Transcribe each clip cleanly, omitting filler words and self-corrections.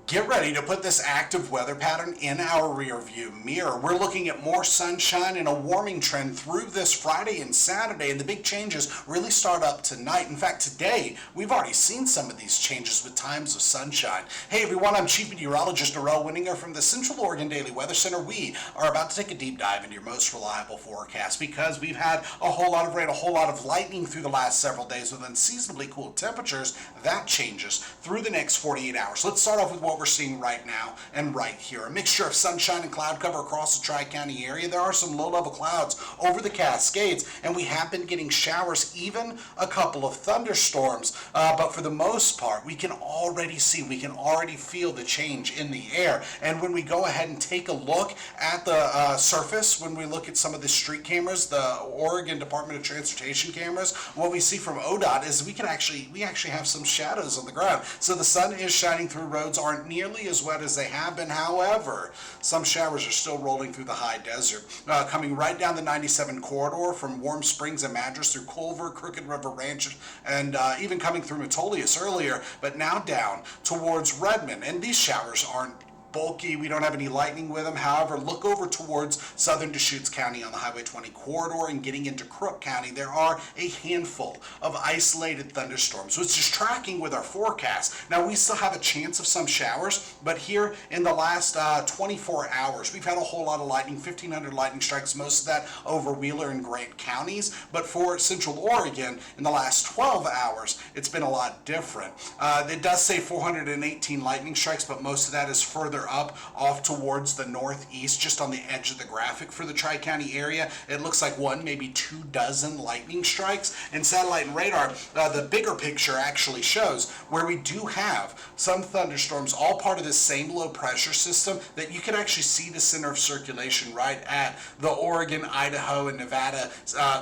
Get ready to put this active weather pattern in our rear view mirror. We're looking at more sunshine and a warming trend through this Friday and Saturday, and the big changes really start up tonight. In fact, today, we've already seen some of these changes with times of sunshine. Hey everyone, I'm Chief Meteorologist Darrell Winninger from the Central Oregon Daily Weather Center. We are about to take a deep dive into your most reliable forecast because we've had a whole lot of rain, a whole lot of lightning through the last several days with unseasonably cool temperatures. That changes through the next 48 hours. Let's start off with what we're seeing right now and right here. A mixture of sunshine and cloud cover across the Tri-County area. There are some low-level clouds over the Cascades, and we have been getting showers, even a couple of thunderstorms. But for the most part, we can already feel the change in the air. And when we go ahead and take a look at the surface, when we look at some of the street cameras, the Oregon Department of Transportation cameras, what we see from ODOT is we actually have some shadows on the ground. So the sun is shining through. Roads aren't nearly as wet as they have been. However, some showers are still rolling through the high desert, coming right down the 97 corridor from Warm Springs and Madras through Culver, Crooked River Ranch, and even coming through Metolius earlier, but now down towards Redmond. And these showers aren't bulky. We don't have any lightning with them. However, look over towards southern Deschutes County on the Highway 20 corridor and getting into Crook County. There are a handful of isolated thunderstorms, which is tracking with our forecast. Now, we still have a chance of some showers, but here in the last 24 hours, we've had a whole lot of lightning, 1,500 lightning strikes, most of that over Wheeler and Grant counties. But for Central Oregon, in the last 12 hours, it's been a lot different. It does say 418 lightning strikes, but most of that is further up off towards the northeast, just on the edge of the graphic for the Tri-County area. It looks like one, maybe 24 lightning strikes. And satellite and radar, the bigger picture actually shows where we do have some thunderstorms, all part of this same low pressure system, that you can actually see the center of circulation right at the Oregon, Idaho, and Nevada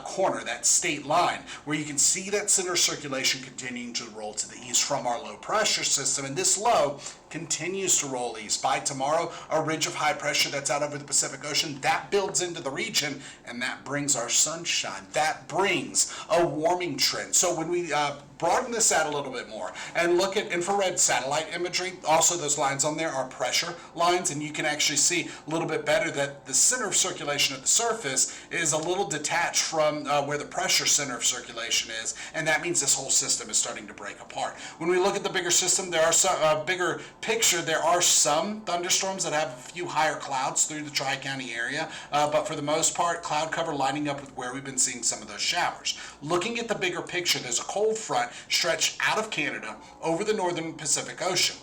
corner, that state line, where you can see that center of circulation continuing to roll to the east from our low pressure system. And this low continues to roll east. By tomorrow, a ridge of high pressure that's out over the Pacific Ocean, that builds into the region, and that brings our sunshine. That brings a warming trend. So when we broaden this out a little bit more and look at infrared satellite imagery, also those lines on there are pressure lines, and you can actually see a little bit better that the center of circulation at the surface is a little detached from where the pressure center of circulation is, and that means this whole system is starting to break apart. When we look at the bigger system, there are some bigger picture, there are some thunderstorms that have a few higher clouds through the Tri-County area, but for the most part, cloud cover lining up with where we've been seeing some of those showers. Looking at the bigger picture, there's a cold front stretched out of Canada over the northern Pacific Ocean.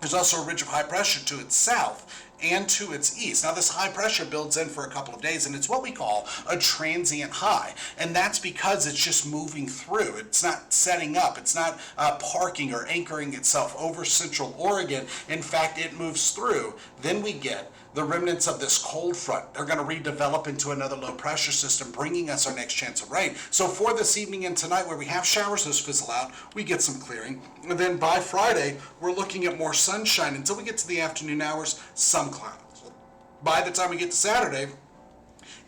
There's also a ridge of high pressure to its south and to its east. Now, this high pressure builds in for a couple of days, and it's what we call a transient high. And that's because it's just moving through. It's not setting up. It's not parking or anchoring itself over Central Oregon. In fact, it moves through. Then we get the remnants of this cold front. They're going to redevelop into another low pressure system, bringing us our next chance of rain. So for this evening and tonight, where we have showers, those fizzle out, we get some clearing. And then by Friday, we're looking at more sunshine until we get to the afternoon hours, some clouds. By the time we get to Saturday,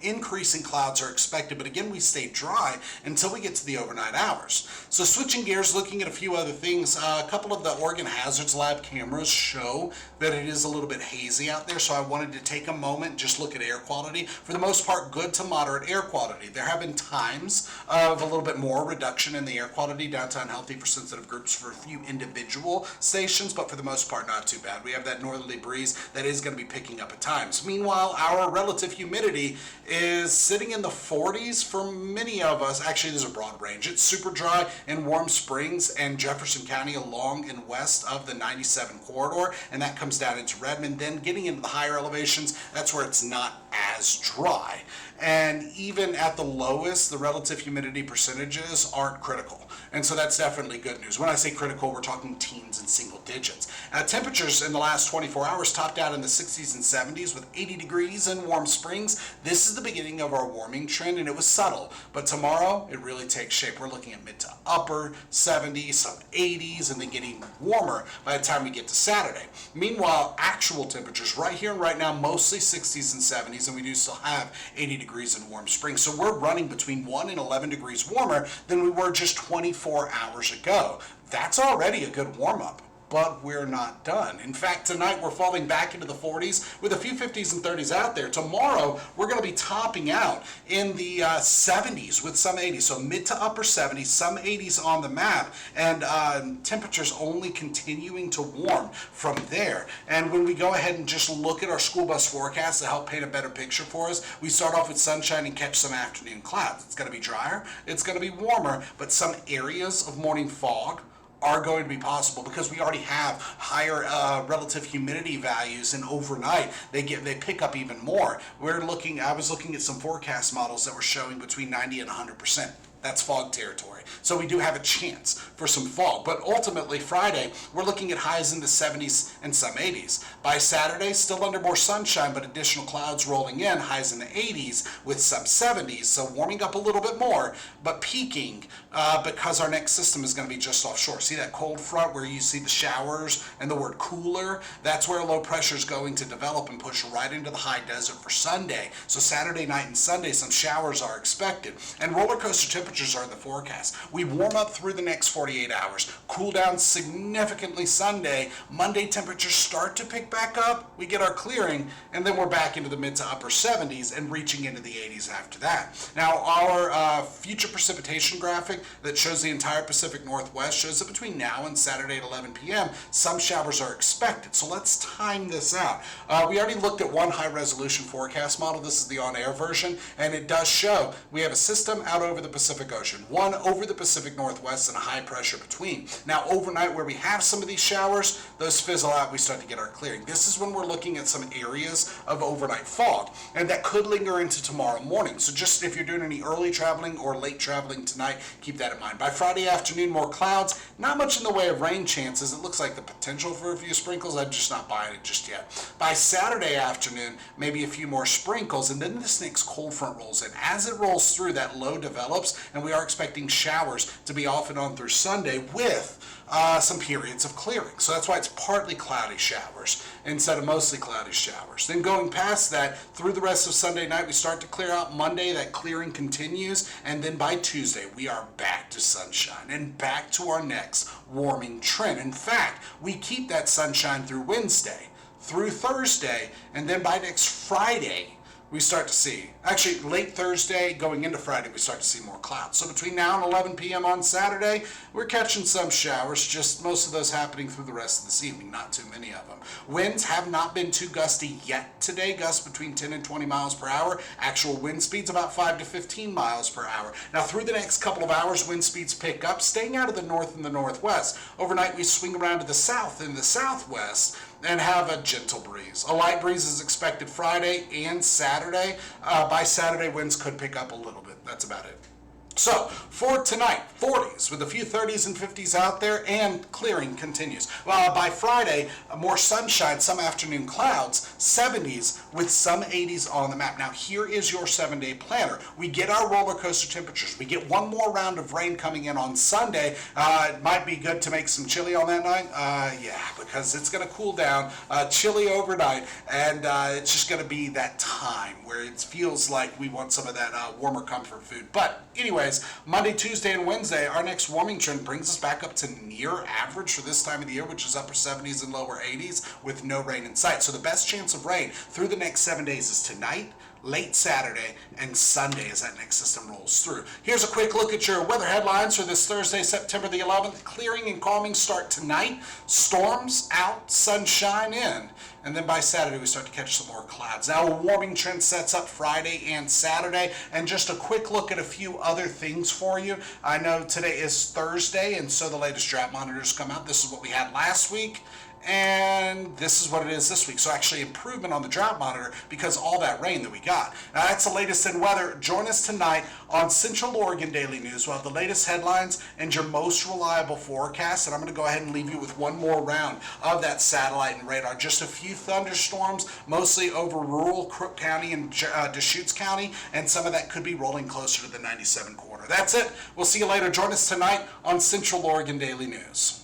increasing clouds are expected, but again, we stay dry until we get to the overnight hours. So switching gears, looking at a few other things, a couple of the Oregon Hazards Lab cameras show that it is a little bit hazy out there, so I wanted to take a moment and just look at air quality. For the most part, good to moderate air quality. There have been times of a little bit more reduction in the air quality, downtown healthy for sensitive groups for a few individual stations, but for the most part, not too bad. We have that northerly breeze that is going to be picking up at times. Meanwhile, our relative humidity is sitting in the 40s for many of us. Actually, there's a broad range. It's super dry in Warm Springs and Jefferson County along and west of the 97 corridor, and that comes down into Redmond. Then getting into the higher elevations, that's where it's not as dry. And even at the lowest, the relative humidity percentages aren't critical. And so that's definitely good news. When I say critical, we're talking teens and single digits. Temperatures in the last 24 hours topped out in the 60s and 70s with 80 degrees in Warm Springs. This is the beginning of our warming trend, and it was subtle. But tomorrow, it really takes shape. We're looking at mid to upper 70s, some 80s, and then getting warmer by the time we get to Saturday. Meanwhile, actual temperatures right here and right now, mostly 60s and 70s, and we do still have 80 degrees in Warm Springs. So we're running between 1 and 11 degrees warmer than we were just 24 hours ago. That's already a good warm-up. but we're not done. In fact, tonight we're falling back into the 40s with a few 50s and 30s out there. Tomorrow, we're going to be topping out in the 70s with some 80s. So mid to upper 70s, some 80s on the map, and temperatures only continuing to warm from there. And when we go ahead and just look at our school bus forecast to help paint a better picture for us, we start off with sunshine and catch some afternoon clouds. It's going to be drier, it's going to be warmer, but some areas of morning fog are going to be possible because we already have higher relative humidity values, and overnight they pick up even more. I was looking at some forecast models that were showing between 90 and 100%. That's fog territory. So we do have a chance for some fog. But ultimately, Friday, we're looking at highs in the 70s and some 80s. By Saturday, still under more sunshine, but additional clouds rolling in, highs in the 80s with some 70s. So warming up a little bit more, but peaking because our next system is going to be just offshore. See that cold front where you see the showers and the word cooler? That's where low pressure is going to develop and push right into the high desert for Sunday. So Saturday night and Sunday, some showers are expected. And roller coaster temperatures are in the forecast. We warm up through the next 48 hours, cool down significantly Sunday. Monday temperatures start to pick back up. We get our clearing, and then we're back into the mid to upper 70s and reaching into the 80s after that. Now, our future precipitation graphic that shows the entire Pacific Northwest shows that between now and Saturday at 11 p.m., some showers are expected. So let's time this out. We already looked at one high-resolution forecast model. This is the on-air version, and it does show we have a system out over the Pacific Ocean, one over the Pacific Northwest, and a high pressure between. Now overnight where we have some of these showers, those fizzle out, we start to get our clearing. This is when we're looking at some areas of overnight fog, and that could linger into tomorrow morning. So just if you're doing any early traveling or late traveling tonight, keep that in mind. By Friday afternoon, more clouds, not much in the way of rain chances. It looks like the potential for a few sprinkles. I'm just not buying it just yet. By Saturday afternoon, maybe a few more sprinkles, and then this next cold front rolls in. As it rolls through, that low develops, and we are expecting showers to be off and on through Sunday with some periods of clearing. So that's why it's partly cloudy showers instead of mostly cloudy showers. Then going past that, through the rest of Sunday night, we start to clear out. Monday, that clearing continues, and then by Tuesday, we are back to sunshine and back to our next warming trend. In fact, we keep that sunshine through Wednesday, through Thursday, and then by next Friday, we start to see, actually late Thursday going into Friday, we start to see more clouds. So between now and 11 p.m. on Saturday, we're catching some showers, just most of those happening through the rest of this evening, not too many of them. Winds have not been too gusty yet today, gusts between 10 and 20 miles per hour. Actual wind speeds about 5 to 15 miles per hour. Now through the next couple of hours, wind speeds pick up, staying out of the north and the northwest. Overnight, we swing around to the south and the southwest and have a gentle breeze. A light breeze is expected Friday and Saturday. By Saturday, winds could pick up a little bit. That's about it. So, for tonight, 40s with a few 30s and 50s out there, and clearing continues. By Friday, more sunshine, some afternoon clouds, 70s with some 80s on the map. Now, here is your 7-day planner. We get our roller coaster temperatures. We get one more round of rain coming in on Sunday. It might be good to make some chili on that night. Yeah, because it's going to cool down, chilly overnight, and it's just going to be that time where it feels like we want some of that warmer comfort food. But anyway, Monday, Tuesday, and Wednesday, our next warming trend brings us back up to near average for this time of the year, which is upper 70s and lower 80s with no rain in sight. So the best chance of rain through the next 7 days is tonight, late Saturday, and Sunday as that next system rolls through. Here's a quick look at your weather headlines for this Thursday, September the 11th. Clearing and calming start tonight. Storms out, sunshine in. And then by Saturday, we start to catch some more clouds. Now, a warming trend sets up Friday and Saturday. And just a quick look at a few other things for you. I know today is Thursday, and so the latest drought monitors come out. This is what we had last week, and this is what it is this week. So actually improvement on the drought monitor because all that rain that we got. Now that's the latest in weather. Join us tonight on Central Oregon Daily News. We'll have the latest headlines and your most reliable forecast. And I'm going to go ahead and leave you with one more round of that satellite and radar. Just a few thunderstorms, mostly over rural Crook County and Deschutes County, and some of that could be rolling closer to the 97 quarter. That's it. We'll see you later. Join us tonight on Central Oregon Daily News.